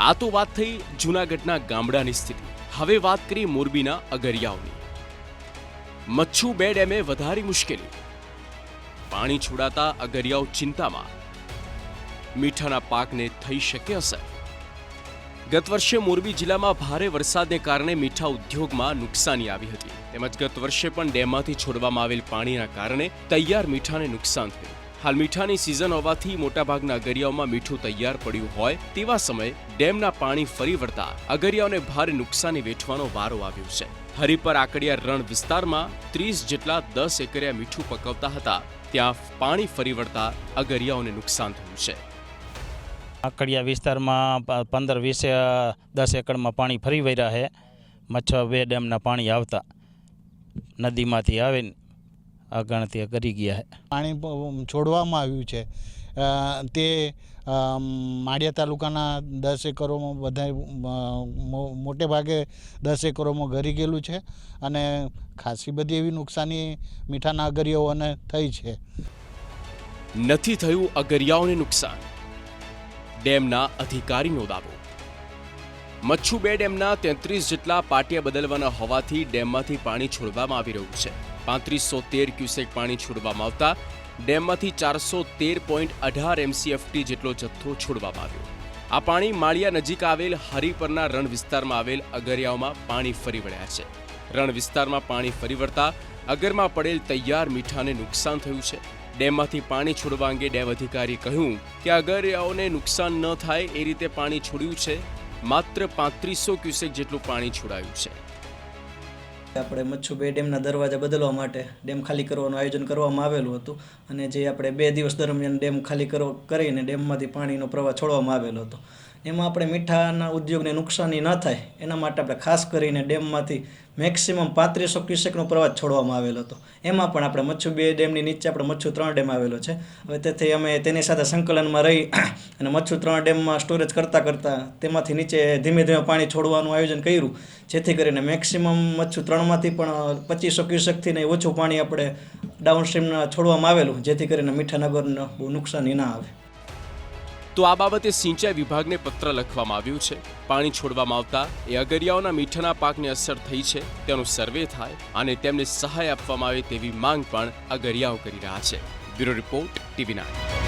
આ તો વાત થઈ જૂનાગઢના ગામડાની સ્થિતિ। હવે વાત કરી મોરબીના અગરિયાઓની। મચ્છુ 2 ડેમે વધારી મુશ્કેલી। પાણી છોડાતા અગરિયાઓ ચિંતામાં। મીઠાના પાકને થઈ શકે અસર। ગત વર્ષે મોરબી જિલ્લામાં ભારે વરસાદને કારણે મીઠા ઉદ્યોગમાં નુકસાની આવી હતી। તેમજ ગત વર્ષે પણ ડેમમાંથી છોડવામાં આવેલ પાણીના કારણે તૈયાર મીઠાને નુકસાન થયું। હાલ મીઠાની સિઝન હોવાથી મોટાભાગના અગરિયાઓમાં મીઠું તૈયાર પડ્યું હોય તેવા સમયે ડેમના પાણી ફરી વળતા અગરિયાઓને ભારે નુકસાની વેઠવાનો વારો આવ્યો છે। હરિપર આકડિયા રણ વિસ્તારમાં 30 જેટલા 10 એકરિયા મીઠું પકવતા હતા, ત્યાં પાણી ફરી વળતા અગરિયાઓને નુકસાન થયું છે। આકડિયા વિસ્તારમાં 15-20 10 એકડમાં પાણી ફરી વળ્યા છે। મચ્છુ 2 ડેમના પાણી આવતા નદીમાંથી આવીને આગળથી કરી ગયા છે। પાણી છોડવામાં આવ્યું છે તે માળિયા તાલુકાના 10 એકરોમાં બધા મોટે ભાગે 10 એકરોમાં ઘરી ગયેલું છે અને ખાસી બધી એવી નુકસાની મીઠાના અગરિયાઓને થઈ છે। નથી થયું અગરિયાઓને નુકસાન, ડેમના અધિકારીનો દાવો। મચ્છુ 2 ડેમના 33 જેટલા પાટિયા બદલવાના હોવાથી ડેમમાંથી પાણી છોડવામાં આવી રહ્યું છે। 3513 ક્યુસેક પાણી છોડવામાં આવતા ડેમમાંથી 413.18 MCFT જેટલો જથ્થો છોડવામાં આવ્યો। આ પાણી માળિયા નજીક આવેલ હરિપરના રણ વિસ્તારમાં આવેલ અગરિયાઓમાં પાણી ફરી વળ્યા છે। રણ વિસ્તારમાં પાણી ફરી વળતા અગરમાં પડેલ તૈયાર મીઠાને નુકસાન થયું છે। ડેમમાંથી પાણી છોડવા અંગે ડેમ અધિકારીએ કહ્યું કે અગરિયાઓને નુકસાન ન થાય એ રીતે પાણી છોડ્યું છે। માત્ર 3500 ક્યુસેક જેટલું પાણી છોડાયું છે। આપણે મચ્છુ 2 ડેમના દરવાજા બદલવા માટે ડેમ ખાલી કરવાનું આયોજન કરવામાં આવેલું હતું અને જે આપણે 2 દિવસ દરમિયાન ડેમ ખાલી કરીને ડેમમાંથી પાણીનો પ્રવાહ છોડવામાં આવેલો હતો। એમાં આપણે મીઠાના ઉદ્યોગને નુકસાની ન થાય એના માટે આપણે ખાસ કરીને ડેમમાંથી મેક્સિમમ 3500 ક્યુસેકનો પ્રવાહ છોડવામાં આવેલો હતો। એમાં પણ આપણે મચ્છુ 2 ડેમની નીચે આપણે મચ્છુ 3 ડેમ આવેલો છે। હવે તેથી અમે તેની સાથે સંકલનમાં રહી અને મચ્છુ 3 ડેમમાં સ્ટોરેજ કરતાં તેમાંથી નીચે ધીમે ધીમે પાણી છોડવાનું આયોજન કર્યું, જેથી કરીને મેક્સિમમ મચ્છુ 3માંથી પણ 2500 ક્યુસેકથી ને ઓછું પાણી આપણે ડાઉનસ્ટ્રીમના છોડવામાં આવેલું, જેથી કરીને મીઠા નગરને બહુ નુકસાની ના આવે। તો આ બાબતે સિંચાઈ વિભાગને પત્ર લખવામાં આવ્યું છે। પાણી છોડવામાં આવતા એ અગરિયાઓના મીઠાના પાકને અસર થઈ છે તેનો સર્વે થાય અને તેમને સહાય આપવામાં આવે તેવી માંગ પણ અગરિયાઓ કરી રહ્યા છે। Bureau report, TV9।